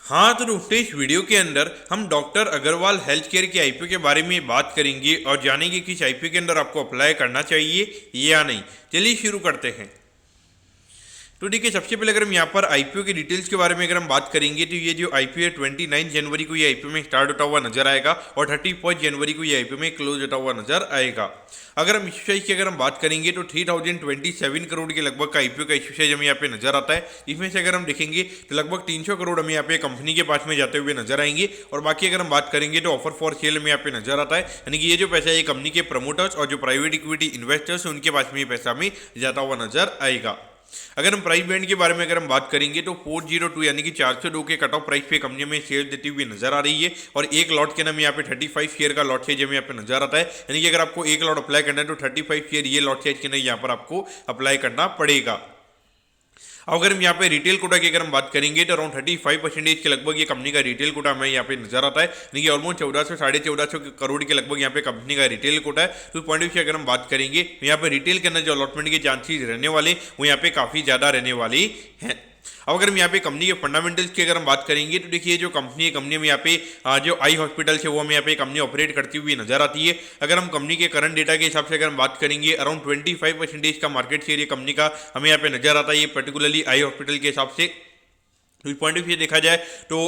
हाँ तो दोस्तों, इस वीडियो के अंदर हम डॉक्टर अग्रवाल हेल्थ केयर के आईपीओ के बारे में बात करेंगे और जानेंगे कि इस आईपीओ के अंदर आपको अप्लाई करना चाहिए या नहीं। चलिए शुरू करते हैं। तो देखिए, सबसे पहले अगर हम यहाँ पर आईपीओ की डिटेल्स के बारे में अगर हम बात करेंगे तो ये जो आईपीओ है 29 जनवरी को ये आईपीओ में स्टार्ट होता हुआ नजर आएगा और 31 जनवरी को ये आईपीओ में क्लोज होता हुआ नजर आएगा। अगर हम इशू साइज की अगर हम बात करेंगे तो 3027 करोड़ के लगभग का आईपीओ का इशू साइज हमें यहाँ पे नजर आता है। इसमें से अगर हम देखेंगे तो लगभग 300 करोड़ हमें यहाँ पे कंपनी के पास में जाते हुए नजर आएंगे और बाकी अगर हम बात करेंगे तो ऑफर फॉर सेल में यहाँ पे नजर आता है, यानी कि ये जो पैसा है ये कंपनी के प्रमोटर्स और जो प्राइवेट इक्विटी इन्वेस्टर्स उनके पास में ये पैसा हमें जाता हुआ नजर आएगा। अगर हम प्राइस बैंड के बारे में अगर हम बात करेंगे तो 402 यानी कि 402 के कट ऑफ प्राइस पे कंपनी में शेयर देती हुई नजर आ रही है और एक लॉट के नाम यहाँ पे 35 शेयर का लॉट साइज हमें यहाँ पे नजर आता है, यानी कि अगर आपको एक लॉट अप्लाई करना है तो 35 शेयर ये लॉट साइज के नाम यहाँ पर आपको अप्लाई करना पड़ेगा। अगर हम यहाँ पे रिटेल कोटा की अगर हम बात करेंगे तो अराउंड 35% के लगभग ये कंपनी का रिटेल कोटा हमें यहाँ पे नजर आता है, यानी कि ऑलमोस्ट 1400 साढ़े 1400 करोड़ के लगभग यहाँ पे कंपनी का रिटेल कोटा है। तो पॉइंट ऑफ व्यू अगर हम बात करेंगे यहाँ पे रिटेल के अंदर जो अलॉटमेंट के चांसेस रहने वाले वो यहाँ पे काफी ज्यादा रहने वाली हैं। अब अगर हम यहाँ पे कंपनी के फंडामेंटल्स की अगर हम बात करेंगे तो देखिए, जो कंपनी है कंपनी में यहाँ पे जो आई हॉस्पिटल्स है वो हमें यहाँ पे कंपनी ऑपरेट करती हुई नजर आती है। अगर हम कंपनी के करंट डेटा के हिसाब से अगर हम बात करेंगे अराउंड 25% का मार्केट शेयर ये कंपनी का हमें यहाँ पे नजर आता है, ये पर्टिकुलरली आई हॉस्पिटल के हिसाब से। तो इस पॉइंट ऑफ व्यू देखा जाए तो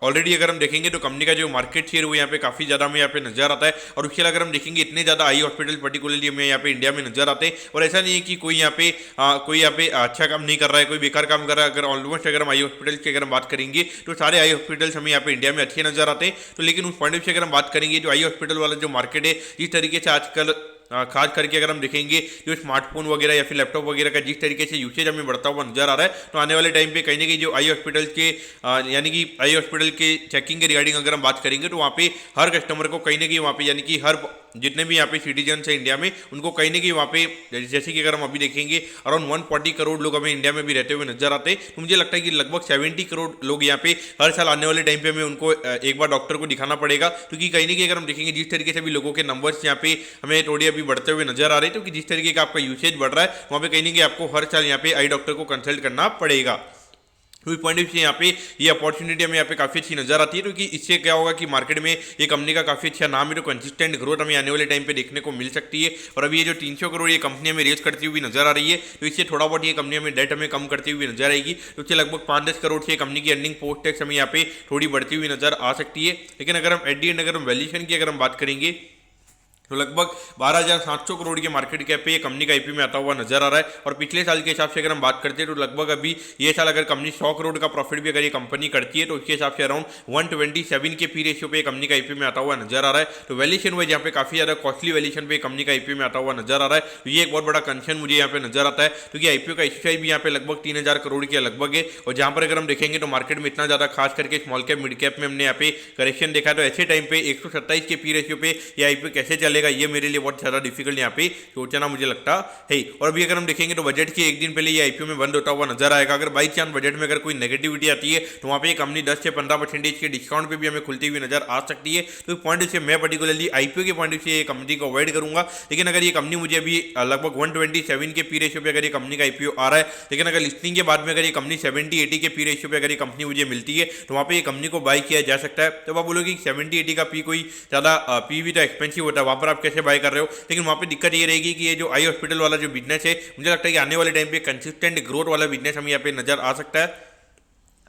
ऑलरेडी अगर हम देखेंगे तो कंपनी का जो मार्केट शेयर वो यहाँ पे काफी ज्यादा हमें यहाँ पे नजर आता है और उसके अलावा अगर हम देखेंगे इतने ज्यादा आई हॉस्पिटल पर्टिकुलरली हमें यहाँ पे इंडिया में नजर आते हैं और ऐसा नहीं है कि कोई यहाँ पे अच्छा काम नहीं कर रहा है, कोई बेकार काम कर रहा है। अगर ऑलमोस्ट अगर हम आई हॉस्पिटल की अगर हम बात करेंगे तो सारे आई हॉस्पिटल्स हमें यहाँ पे इंडिया में अच्छे नजर आते हैं। तो लेकिन उस पॉइंट ऑफ व्यू अगर हम बात करेंगे जो आई हॉस्पिटल वाला जो मार्केट है, जिस तरीके से आजकल खास करके अगर हम देखेंगे जो स्मार्टफोन वगैरह या फिर लैपटॉप वगैरह का जिस तरीके से यूसेज हमें बढ़ता हुआ नजर आ रहा है, तो आने वाले टाइम पे कहीं ना कहीं जो आई हॉस्पिटल के यानी कि आई हॉस्पिटल के चेकिंग के रिगार्डिंग अगर हम बात करेंगे तो वहाँ पे हर कस्टमर को कहीं ना कहीं वहाँ पे यानी कि हर जितने भी यहाँ पे सिटीजन है इंडिया में उनको कहीं ना कहीं वहाँ पे जैसे कि अगर हम अभी देखेंगे अराउंड 140 करोड़ लोग हमें इंडिया में भी रहते हुए नजर आते हैं। तो मुझे लगता है कि लगभग 70 करोड़ लोग यहाँ पे हर साल आने वाले टाइम पे हमें उनको एक बार डॉक्टर को दिखाना पड़ेगा, क्योंकि कहीं ना कहीं अगर हम देखेंगे जिस तरीके से भी लोगों के नंबर्स यहाँ पे हमें थोड़ी अभी बढ़ते हुए नजर आ रहे हैं, तो कि जिस तरीके का आपका यूसेज बढ़ रहा है वहाँ पे कहीं ना कहीं आपको हर साल यहाँ पे आई डॉक्टर को कंसल्ट करना पड़ेगा। तो पॉइंट ऑफ यहाँ पे ये अपॉर्चुनिटी हमें यहाँ पे काफी अच्छी नजर आती है, क्योंकि इससे क्या होगा कि मार्केट में ये कंपनी का काफी अच्छा नाम है, तो कंसिस्टेंट ग्रोथ हमें आने वाले टाइम पे देखने को मिल सकती है। और अभी ये जो 300 करोड़ ये कंपनी हमें रेज करती हुई नजर आ रही है, तो इससे थोड़ा बहुत ये कंपनी हमें डेट हमें कम करती हुई नजर आएगी, तो इससे लगभग 5-10 करोड़ से कंपनी की अर्निंग पोस्ट टैक्स हमें यहाँ पे थोड़ी बढ़ती हुई नजर आ सकती है। लेकिन अगर हम एट दी एंड अगर हम वैल्यूएशन की अगर हम बात करेंगे तो लगभग 12,700 करोड़ के मार्केट कैप पे ये कंपनी का आईपीओ में आता हुआ नजर आ रहा है। और पिछले साल के हिसाब से अगर हम बात करते हैं तो लगभग अभी ये साल अगर कंपनी 100 करोड़ का प्रॉफिट भी अगर ये कंपनी करती है तो उसके हिसाब से अराउंड 127 के पी रेशियो पे कंपनी का आईपीओ में आता हुआ नजर आ रहा है। तो वैल्यूएशन वाइज यहाँ पे काफी ज्यादा कॉस्टली वैल्यूएशन पे कंपनी का आईपीओ में आता हुआ नजर आ रहा है। तो ये एक बहुत बड़ा कंसर्न मुझे यहाँ पे नजर आता है, क्योंकि आईपीओ का इशू साइज भी यहाँ पे लगभग 3000 करोड़ के लगभग है। और जहां पर अगर हम देखेंगे तो मार्केट में इतना ज्यादा खास करके स्मॉल कैप मिड कैप में हमने यहाँ पे करेक्शन देखा, तो ऐसे टाइम पे 127 के पी रेशियो पे ये आईपीओ कैसे चलेगा, ये मेरे लिए बहुत ज़्यादा डिफिकल्ट यहाँ पे सोचना मुझे लगता है। और अभी अगर हम देखेंगे तो बजट के एक दिन पहले ये आईपीओ में बंद होता हुआ नजर आएगा। अगर बाई चांस बजट में अगर कोई नेगेटिविटी आती है तो वहाँ पे कंपनी 10 से 15% के डिस्काउंट पे भी हमें खुलती हुई नजर आ सकती है। तो पॉइंट से मैं पर्टिकुलरली आईपीओ के पॉइंट से कंपनी को अवॉइड करूंगा। लेकिन अगर ये कंपनी मुझे अभी लगभग 127 के पी रेशियो पे अगर ये कंपनी का आईपीओ आ रहा है, लेकिन अगर लिस्टिंग के बाद में अगर ये कंपनी 70-80 के पी रेशियो पे अगर ये कंपनी मुझे मिलती है तो वहाँ पे ये कंपनी को बाई किया जा सकता है। तो आप बोलोगे 70-80 का पी कोई ज़्यादा पी भी तो एक्सपेंसिव होता है, वहाँ पर आप कैसे बाय कर रहे हो। लेकिन वहाँ पे दिक्कत ये रहेगी कि ये जो आई हॉस्पिटल वाला जो बिजनेस है, मुझे लगता है कि आने वाले टाइम पे कंसिस्टेंट ग्रोथ वाला बिजनेस हमें यहाँ पे नजर आ सकता है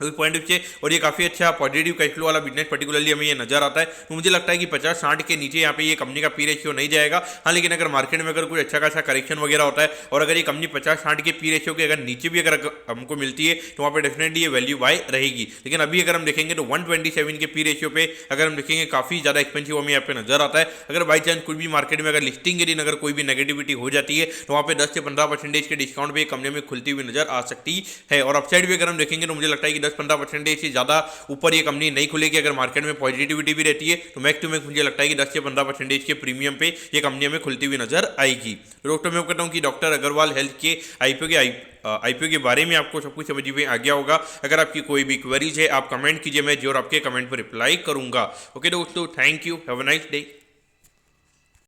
पॉइंट से। और ये काफी अच्छा पॉजिटिव कैश फ्लो वाला बिजनेस पर्टिकुलरली हमें ये नजर आता है। तो मुझे लगता है कि 50-60 के नीचे यहाँ पे ये कंपनी का पी रेशियो नहीं जाएगा। हाँ, लेकिन अगर मार्केट में अगर कोई अच्छा खासा करेक्शन वगैरह होता है और अगर ये कंपनी 50-60 के पी रेशियो के अगर नीचे भी अगर हमको मिलती है तो वहाँ पे डेफिनेटली ये वैल्यू बाय रहेगी। लेकिन अभी अगर हम देखेंगे तो 127 के पी रेशियो पे अगर हम देखेंगे काफी ज्यादा एक्सपेंसिव हमें यहाँ पे नजर आता है। अगर बाई चांस कोई भी मार्केट में अगर लिस्टिंग के दिन अगर कोई भी नेगेटिविटी हो जाती है तो वहाँ पे 10 से 15% के डिस्काउंट पे कंपनी में खुलती हुई नजर आ सकती है। और अपसाइड भी अगर हम देखेंगे तो मुझे लगता है कि 10-15% ज्यादा ऊपर ये कंपनी नहीं खुलेगी। अगर मार्केट में पॉजिटिविटी भी रहती है तो मैक्स टू मैक्स मुझे लगता है कि 10 से 15% के प्रीमियम पे ये कंपनी में खुलती हुई नजर आएगी। दोस्तों मैं कहता हूं कि डॉक्टर अग्रवाल हेल्थ के आईपीओ के बारे में आपको सब कुछ समझ में आ गया होगा। अगर आपकी कोई भी क्वेरीज है आप कमेंट कीजिए, मैं जरूर आपके कमेंट पर रिप्लाई करूंगा। ओके दोस्तों, thank you, have a nice day.